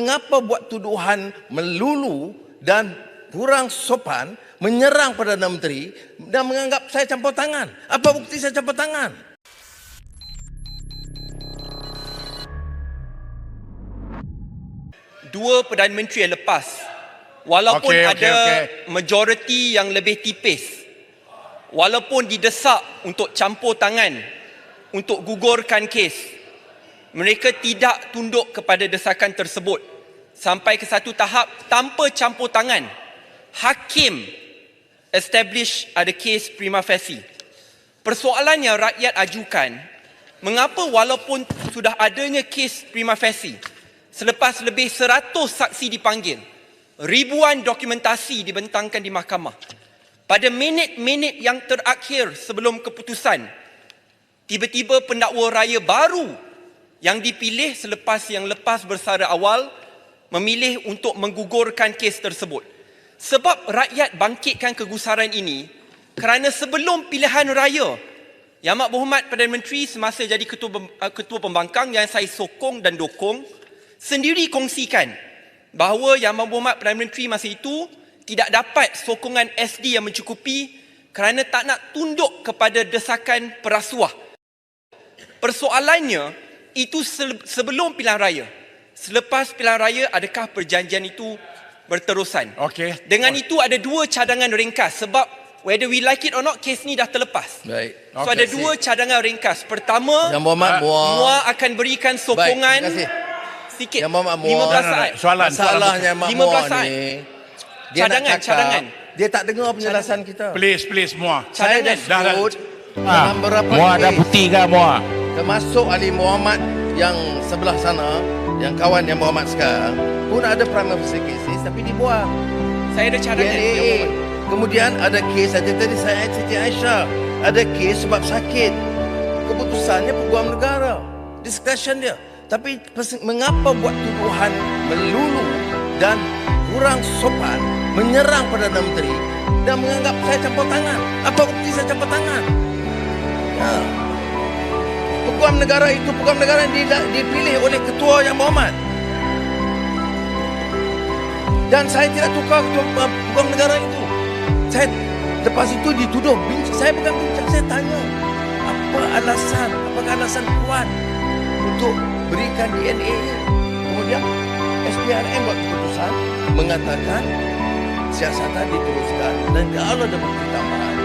Mengapa buat tuduhan melulu dan kurang sopan menyerang Perdana Menteri dan menganggap saya campur tangan? Apa bukti saya campur tangan? Dua Perdana Menteri yang lepas, walaupun majoriti yang lebih tipis, walaupun didesak untuk campur tangan untuk gugurkan kes, mereka tidak tunduk kepada desakan tersebut sampai ke satu tahap tanpa campur tangan. Hakim establish ada kes prima facie. Persoalan yang rakyat ajukan, mengapa walaupun sudah adanya kes prima facie, selepas lebih 100 saksi dipanggil, ribuan dokumentasi dibentangkan di mahkamah, pada minit-minit yang terakhir sebelum keputusan, tiba-tiba pendakwa raya baru yang dipilih selepas yang lepas bersara awal memilih untuk menggugurkan kes tersebut. Sebab rakyat bangkitkan kegusaran ini kerana sebelum pilihan raya, Yang Amat Berhormat Perdana Menteri semasa jadi ketua pembangkang yang saya sokong dan dukung, sendiri kongsikan bahawa Yang Amat Berhormat Perdana Menteri masa itu tidak dapat sokongan SD yang mencukupi kerana tak nak tunduk kepada desakan perasuah. Persoalannya, itu sebelum pilihan raya. Selepas pilihan raya, adakah perjanjian itu berterusan? Dengan itu ada dua cadangan ringkas sebab whether we like it or not, kes ni dah terlepas. Baik. So ada dua cadangan ringkas. Pertama, Yang Berhormat MUA akan berikan sokongan sikit. 15 saat. Masalahnya Mak 15 Muar saat. ni, dia cadangan. Dia tak dengar penjelasan kita. Please, Muar. Saya dah sebut dalam beberapa Muar dah putih kan, Muar? Termasuk Ali Muhammad yang sebelah sana, yang kawan Yang Berhormat sekarang, pun ada prima facie cases tapi dibuang. Saya ada cadangan. Kemudian ada kes saja tadi saya Siti Aisyah, ada kes sebab sakit. Keputusannya Peguam Negara, discussion dia. Tapi mengapa buat tuduhan melulu dan kurang sopan menyerang Perdana Menteri dan menganggap saya campur tangan? Apa bukti saya campur tangan? Ya. Peguam negara itu peguam negara yang dipilih oleh ketua Yang Berhormat. Dan saya tidak tukar ketua peguam negara itu. Saya lepas itu dituduh, saya bukan bincang, saya tanya apakah alasan kuat untuk berikan DNA. Kemudian SPRM buat keputusan mengatakan siasatan diteruskan dan kalau ada bukti tambahan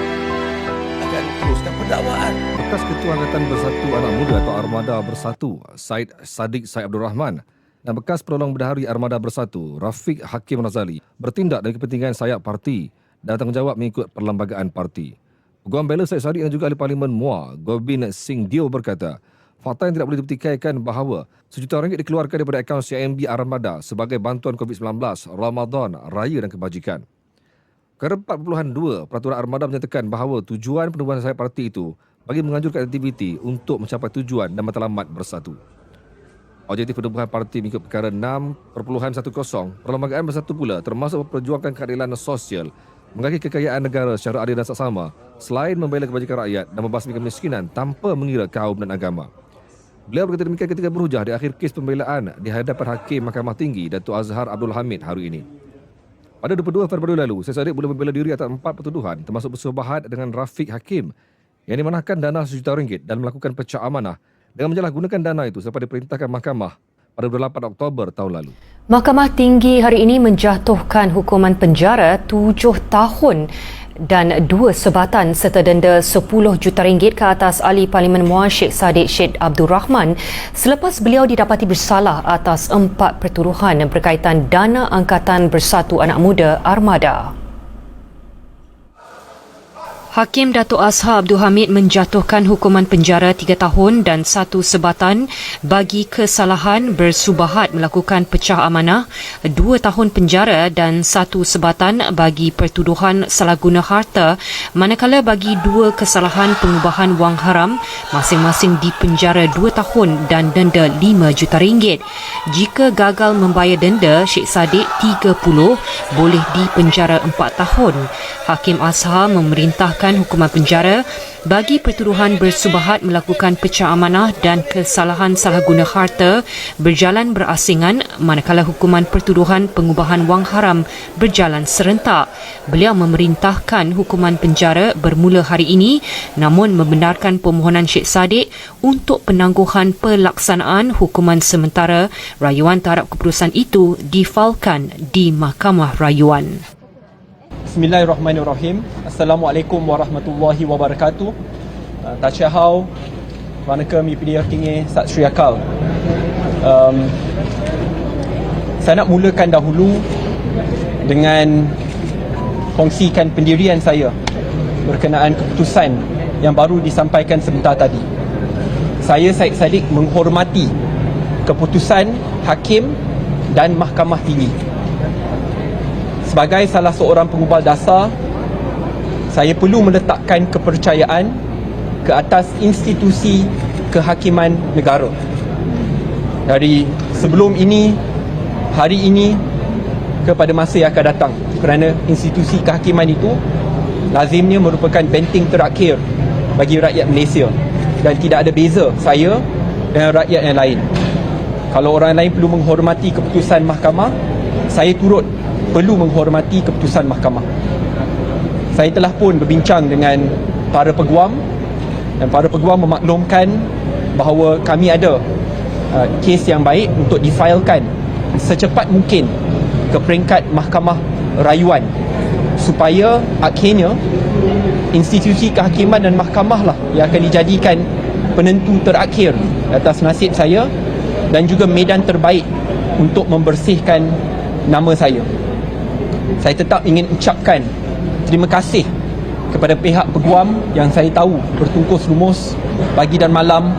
akan teruskan pendakwaan. Bekas Ketua Angkatan Bersatu Anak Muda atau Armada Bersatu, Syed Saddiq Makan dan bekas Penolong Bendahari Armada Bersatu, Rafiq Hakim Razali, bertindak dari kepentingan sayap parti dan tanggungjawab mengikut perlembagaan parti. Peguam Bela Syed Saddiq dan juga Ahli Parlimen MUA, Gobind Singh Dio berkata, fakta yang tidak boleh dipertikaikan bahawa RM1 juta dikeluarkan daripada akaun CIMB Armada sebagai bantuan COVID-19, Ramadan, Raya dan Kebajikan. Perkara 4.2 Peraturan Armada menyatakan bahawa tujuan penubuhan sayap parti itu bagi menganjurkan aktiviti untuk mencapai tujuan dan matlamat bersatu. Objektif penubuhan parti mengikut perkara 6.10 Perlembagaan Bersatu pula termasuk memperjuangkan keadilan sosial, mengakui kekayaan negara secara adil dan saksama selain membela kebajikan rakyat dan membasmi kemiskinan tanpa mengira kaum dan agama. Beliau berkata demikian ketika berhujah di akhir kes pembelaan di hadapan Hakim Mahkamah Tinggi Datuk Azhar Abdul Hamid hari ini. Pada 22 Februari lalu, Syed Saddiq boleh membela diri atas 4 pertuduhan termasuk bersubahat dengan Rafiq Hakim yang dimanahkan dana RM1 juta dan melakukan pecah amanah dengan menyalahgunakan dana itu selepas diperintahkan mahkamah pada 28 Oktober tahun lalu. Mahkamah Tinggi hari ini menjatuhkan hukuman penjara 7 tahun dan 2 sebatan serta denda RM10 juta ke atas Ahli Parlimen MUA Syed Saddiq Abdul Rahman selepas beliau didapati bersalah atas 4 pertuduhan berkaitan dana Angkatan Bersatu Anak Muda Armada. Hakim Datuk Azhar Abdul Hamid menjatuhkan hukuman penjara 3 tahun dan 1 sebatan bagi kesalahan bersubahat melakukan pecah amanah, 2 tahun penjara dan 1 sebatan bagi pertuduhan salah guna harta, manakala bagi 2 kesalahan pengubahan wang haram masing-masing dipenjara 2 tahun dan denda RM5 juta. Jika gagal membayar denda, Syed Saddiq 30 boleh dipenjara 4 tahun. Hakim Azhar memerintahkan menjatuhkan hukuman penjara bagi pertuduhan bersubahat melakukan pecah amanah dan kesalahan salah guna harta berjalan berasingan, manakala hukuman pertuduhan pengubahan wang haram berjalan serentak. Beliau memerintahkan hukuman penjara bermula hari ini, namun membenarkan permohonan Syed Saddiq untuk penangguhan pelaksanaan hukuman sementara rayuan terhadap keputusan itu difailkan di Mahkamah Rayuan. Bismillahirrahmanirrahim. Assalamualaikum warahmatullahi wabarakatuh. Tak Hau, Vanakkam IPD Tinggi Sat Sri Akal. Saya nak mulakan dahulu dengan kongsikan pendirian saya berkenaan keputusan yang baru disampaikan sebentar tadi. Saya Syed Saddiq menghormati keputusan Hakim dan Mahkamah Tinggi. Sebagai salah seorang pengubal dasar, saya perlu meletakkan kepercayaan ke atas institusi kehakiman negara. Dari sebelum ini, hari ini, kepada masa yang akan datang. Kerana institusi kehakiman itu lazimnya merupakan benteng terakhir bagi rakyat Malaysia. Dan tidak ada beza saya dengan rakyat yang lain. Kalau orang lain perlu menghormati keputusan mahkamah, saya turut perlu menghormati keputusan mahkamah. Saya telah pun berbincang dengan para peguam dan para peguam memaklumkan bahawa kami ada kes yang baik untuk difailkan secepat mungkin ke peringkat Mahkamah Rayuan supaya akhirnya institusi kehakiman dan mahkamah lah yang akan dijadikan penentu terakhir atas nasib saya dan juga medan terbaik untuk membersihkan nama saya. Saya tetap ingin ucapkan terima kasih kepada pihak peguam yang saya tahu bertungkus lumus pagi dan malam,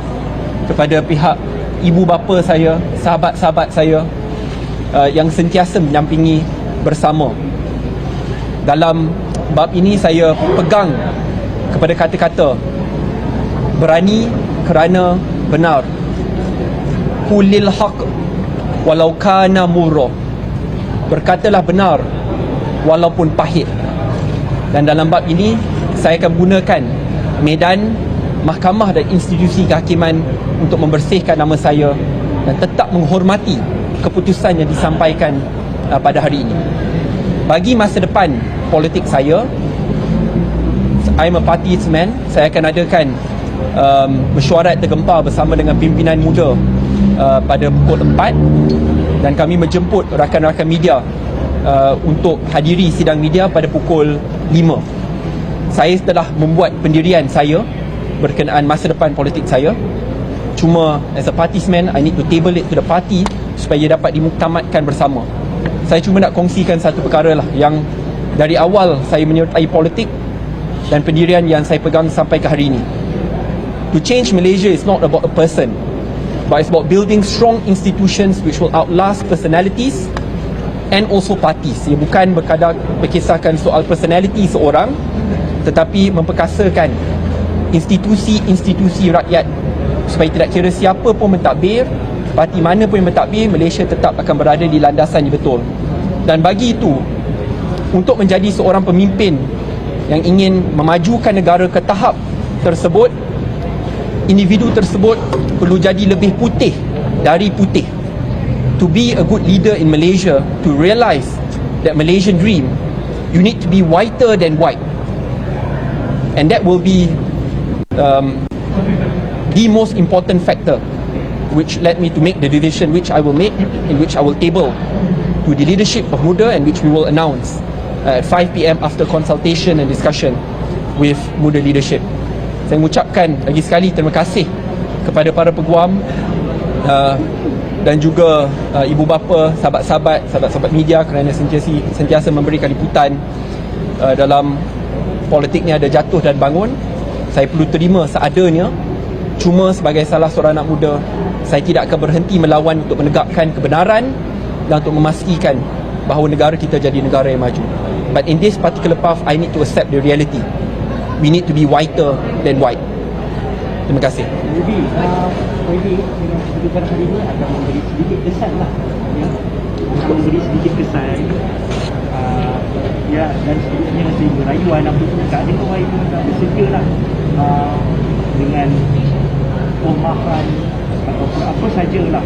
kepada pihak ibu bapa saya, sahabat-sahabat saya yang sentiasa mendampingi bersama. Dalam bab ini saya pegang kepada kata-kata berani kerana benar. Qulil haq walau kana murra. Berkatalah benar walaupun pahit. Dan dalam bab ini saya akan gunakan medan mahkamah dan institusi kehakiman untuk membersihkan nama saya dan tetap menghormati keputusan yang disampaikan pada hari ini. Bagi masa depan politik saya, I'm a party's man. Saya akan adakan mesyuarat tergempar bersama dengan pimpinan muda pada pukul 4 dan kami menjemput rakan-rakan media untuk hadiri sidang media pada pukul 5. Saya telah membuat pendirian saya berkenaan masa depan politik saya. Cuma as a party's man, I need to table it to the party supaya dapat dimuktamadkan bersama. Saya cuma nak kongsikan satu perkara lah yang dari awal saya menyertai politik dan pendirian yang saya pegang sampai ke hari ini. To change Malaysia is not about a person, but it's about building strong institutions which will outlast personalities and also parties. Ia bukan berkisahkan soal personality seorang, tetapi memperkasakan institusi-institusi rakyat supaya tidak kira siapa pun mentadbir, parti mana pun yang mentadbir, Malaysia tetap akan berada di landasan yang betul. Dan bagi itu, untuk menjadi seorang pemimpin yang ingin memajukan negara ke tahap tersebut, individu tersebut perlu jadi lebih putih dari putih. To be a good leader in Malaysia, to realise that Malaysian dream, you need to be whiter than white. And that will be the most important factor which led me to make the decision which I will make, in which I will table to the leadership of Muda and which we will announce at 5 PM after consultation and discussion with Muda leadership. Saya mengucapkan lagi sekali terima kasih kepada para peguam dan juga ibu bapa, sahabat-sahabat media kerana sentiasa memberikan liputan. Dalam politik ni ada jatuh dan bangun. Saya perlu terima seadanya. Cuma sebagai salah seorang anak muda, saya tidak akan berhenti melawan untuk menegakkan kebenaran dan untuk memastikan bahawa negara kita jadi negara yang maju. But in this particular path, I need to accept the reality. We need to be whiter than white. Terima kasih. Maybe dengan keputusan hari ini akan memberi sedikit kesan lah, ya. Akan memberi sedikit kesan ya, dan seterusnya sehingga rayuan apa semua, tak ada orang yang tak bersedia lah dengan pemahaman atau apa sajalah.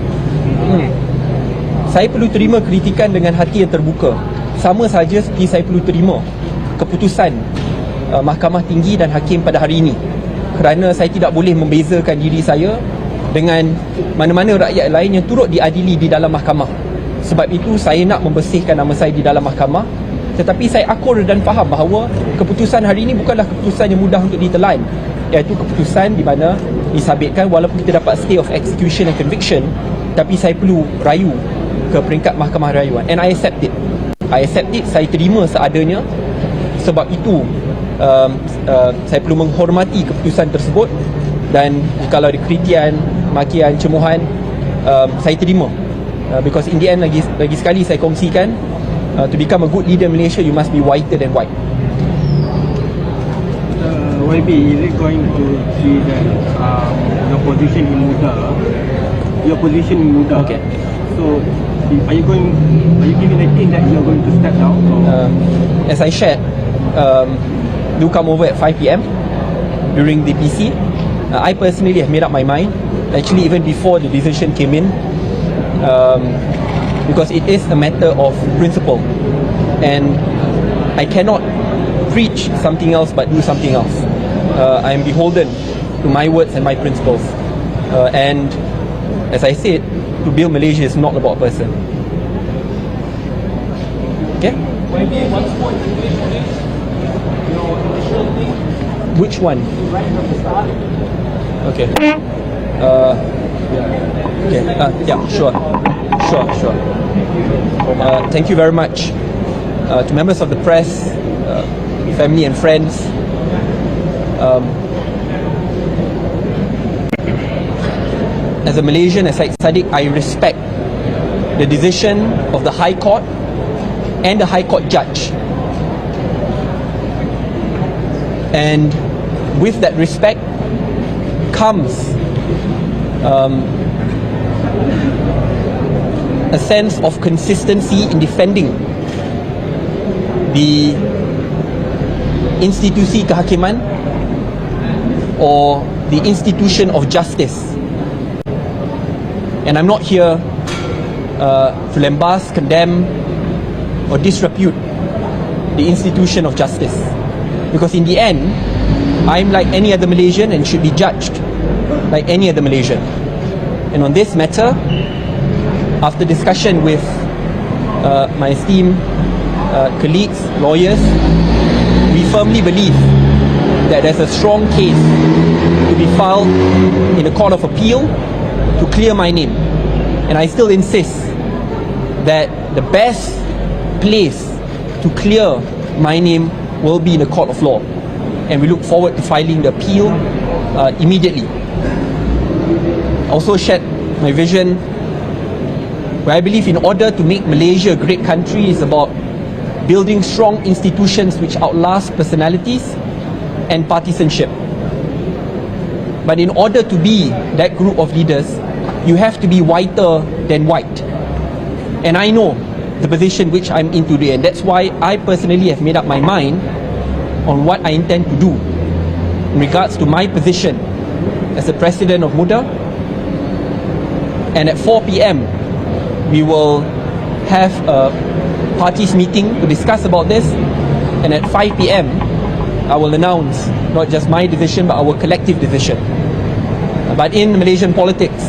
Saya perlu terima kritikan dengan hati yang terbuka. Sama saja seperti saya perlu terima keputusan Mahkamah Tinggi dan Hakim pada hari ini. Kerana saya tidak boleh membezakan diri saya dengan mana-mana rakyat lain yang turut diadili di dalam mahkamah. Sebab itu saya nak membersihkan nama saya di dalam mahkamah. Tetapi saya akur dan faham bahawa keputusan hari ini bukanlah keputusan yang mudah untuk ditelan. Iaitu keputusan di mana disabitkan walaupun kita dapat stay of execution and conviction, tapi saya perlu rayu ke peringkat mahkamah rayuan. And I accept it. Saya terima seadanya. Sebab itu saya perlu menghormati keputusan tersebut. Dan kalau ada kritikan, makian, cemuhan, saya terima. Because in the end, lagi sekali saya kongsikan, to become a good leader in Malaysia, you must be whiter than white. YB, is it going to see that your position in Muda? Okay. So, are you giving a hint that you're going to step down? As I shared, do come over at 5 PM during the PC. I personally have made up my mind, actually even before the decision came in, because it is a matter of principle, and I cannot preach something else but do something else. I am beholden to my words and my principles, and as I said, to build Malaysia is not about a person. Okay? Which one? Okay. Okay. Yeah, sure. Thank you very much to members of the press, family and friends. As a Malaysian, as Syed Saddiq, I respect the decision of the High Court and the High Court judge. And with that respect comes a sense of consistency in defending the institusi kehakiman or the institution of justice. And I'm not here to lambast, condemn or disrepute the institution of justice, because in the end I'm like any other Malaysian and should be judged like any other Malaysian. And on this matter, after discussion with my esteemed colleagues, lawyers, we firmly believe that there's a strong case to be filed in the Court of Appeal to clear my name. And I still insist that the best place to clear my name will be in the Court of Law. And we look forward to filing the appeal immediately. I also shared my vision, where I believe in order to make Malaysia a great country is about building strong institutions which outlast personalities and partisanship. But in order to be that group of leaders, you have to be whiter than white. And I know the position which I'm in today, and that's why I personally have made up my mind on what I intend to do in regards to my position as the president of Muda. And at 4 PM, we will have a parties meeting to discuss about this. And at 5 PM, I will announce not just my decision but our collective decision. But in Malaysian politics,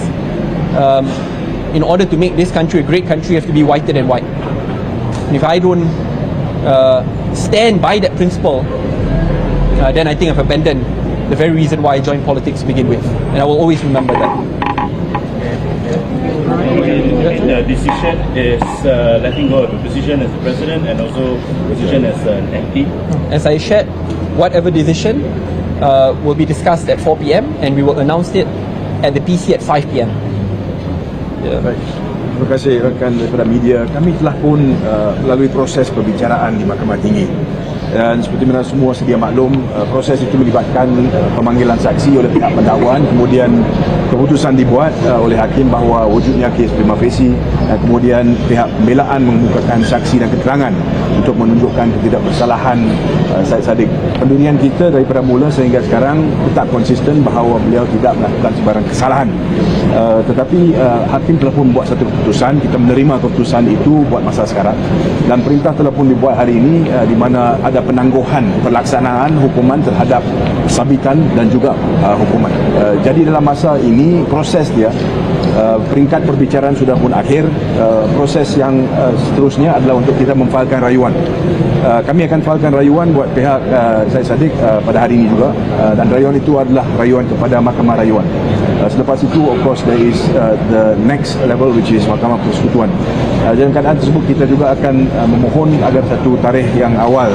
in order to make this country a great country, you have to be whiter than white. And if I don't stand by that principle, then I think I've abandoned the very reason why I joined politics to begin with. And I will always remember that. The decision is letting go of the position as the president and also position as an MP. As I shared, whatever decision will be discussed at 4 PM and we will announce it at the PC at 5 PM. Baik. Terima kasih rakan daripada media. Kami telah pun melalui proses perbicaraan di Mahkamah Tinggi. Dan seperti mana semua sedia maklum, proses itu melibatkan pemanggilan saksi oleh pihak pendakwan, kemudian keputusan dibuat oleh hakim bahawa wujudnya kes prima facie, kemudian pihak pembelaan mengemukakan saksi dan keterangan untuk menunjukkan ketidakbersalahan Syed Saddiq. Pendirian kita daripada mula sehingga sekarang tetap konsisten bahawa beliau tidak melakukan sebarang kesalahan. Tetapi hakim telah pun buat satu keputusan, kita menerima keputusan itu buat masa sekarang, dan perintah telah pun dibuat hari ini di mana ada penangguhan pelaksanaan hukuman terhadap sabitan dan juga hukuman. Jadi dalam masa ini proses dia, peringkat perbicaraan sudah pun akhir. Proses yang seterusnya adalah untuk kita memfailkan rayuan. Kami akan failkan rayuan buat pihak Syed Saddiq pada hari ini juga, dan rayuan itu adalah rayuan kepada Mahkamah Rayuan. Selepas itu, of course, there is the next level which is Mahkamah Persekutuan. Dalam keadaan tersebut, kita juga akan memohon agar satu tarikh yang awal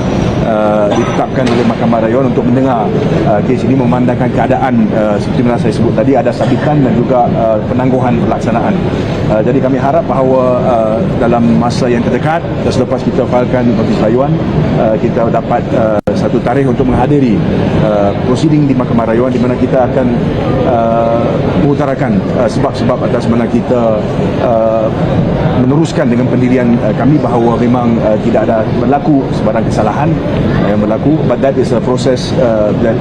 ditetapkan oleh Mahkamah Rayuan untuk mendengar kes ini, memandangkan keadaan seperti mana saya sebut tadi, ada sabitan dan juga penangguhan pelaksanaan. Jadi kami harap bahawa dalam masa yang terdekat, selepas kita failkan notis rayuan, kita dapat satu tarikh untuk menghadiri proceeding di Mahkamah Rayuan, di mana kita akan mengutarakan sebab-sebab atas mana kita meneruskan dengan pendirian kami bahawa memang tidak ada berlaku sebarang kesalahan yang berlaku, but that is a process that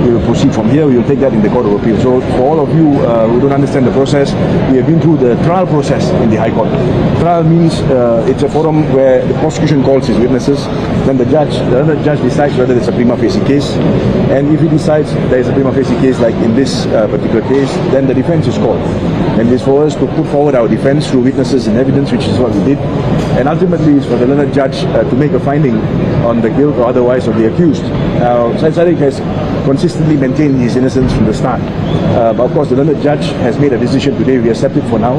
we will proceed from here. We will take that in the Court of Appeal. So for all of you who don't understand the process, we have been through the trial process in the High Court. Trial means it's a forum where the prosecution calls its witnesses, then the other judge decides whether it's a prima facie case, and if he decides there is a prima facie case, like in this particular case, then the defense is called, and it's for us to put forward our defense through witnesses and evidence, which is what we did, and ultimately it's for the learned judge to make a finding on the guilt or otherwise of the accused. Now, Syed Saddiq has consistently maintained his innocence from the start, but of course the learned judge has made a decision today. We accept it for now.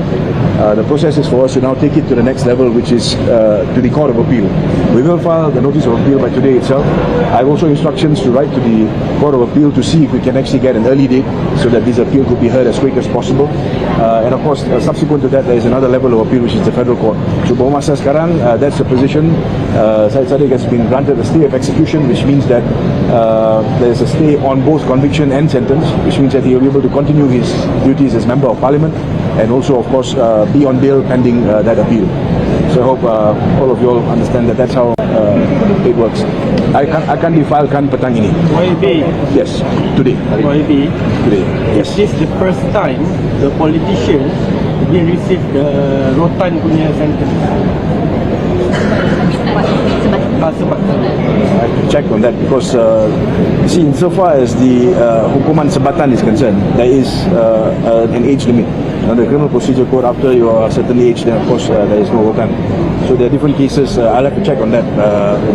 The process is for us to now take it to the next level, which is to the Court of Appeal. We will file the notice of appeal by today itself. I have also instructions to write to the Court of Appeal to see if we can actually get an early date so that this appeal could be heard as quick as possible. And of course, subsequent to that, there is another level of appeal, which is the federal court. So, masa sekarang, that's the position. Syed Saddiq has been granted a stay of execution, which means that there is a stay on both conviction and sentence, which means that he will be able to continue his duties as member of parliament, and also, of course, be on bail pending that appeal. So I hope all of you all understand that that's how it works. I akan difilekan petang ini. YB. Yes, today. YB. Today. Yes. Is this the first time the politician will receive the rotan punya sentence? Sebab I have to check on that because you see, insofar as the hukuman sebatan is concerned, there is an age limit. Under the criminal procedure code, after you are a certain age, then of course there is no rotan. So there are different cases. I'll have to check on that.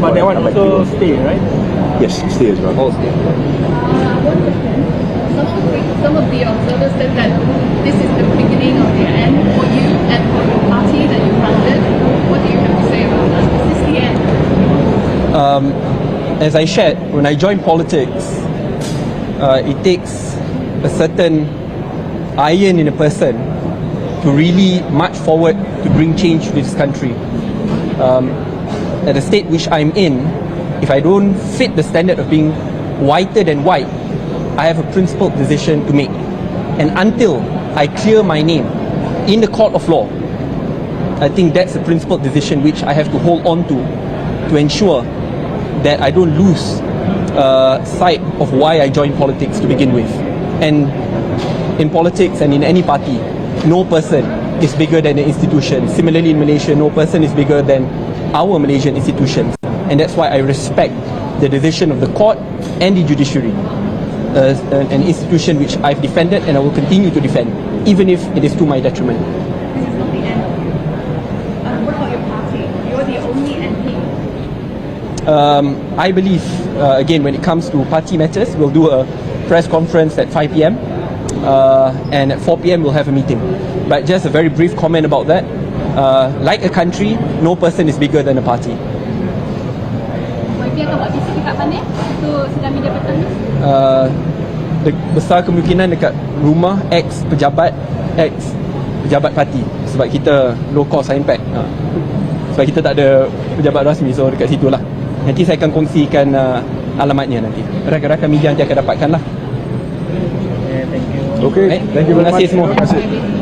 but that one also stay, right? Yes, stay as well. Some of the observers said that this is the beginning of the end for you and for your party that you founded. What do you have to say about that? Is this the end? As I shared, when I joined politics, it takes a certain iron in a person to really march forward to bring change to this country. At the state which I'm in, if I don't fit the standard of being whiter than white, I have a principled decision to make. And until I clear my name in the court of law, I think that's a principled decision which I have to hold on to ensure that I don't lose sight of why I joined politics to begin with. And in politics and in any party, no person is bigger than the institution. Similarly, in Malaysia, no person is bigger than our Malaysian institutions. And that's why I respect the decision of the court and the judiciary, an institution which I've defended and I will continue to defend, even if it is to my detriment. This is not the end. What about your party? You're the only MP. I believe, again, when it comes to party matters, we'll do a press conference at 5 p.m. And at 4 p.m. we'll have a meeting. But just a very brief comment about that. Like a country, no person is bigger than a party. YB akan buat bisik dekat mana? Itu sedang media petang ni? Besar kemungkinan dekat rumah ex-pejabat parti. Sebab kita low cost high impact. Sebab kita tak ada pejabat rasmi, so dekat situ lah. Nanti saya akan kongsikan alamatnya nanti. Rakan-rakan media nanti akan dapatkan lah. Thank you. Okay, Baik. thank you very Terima kasih much. semua. Terima kasih.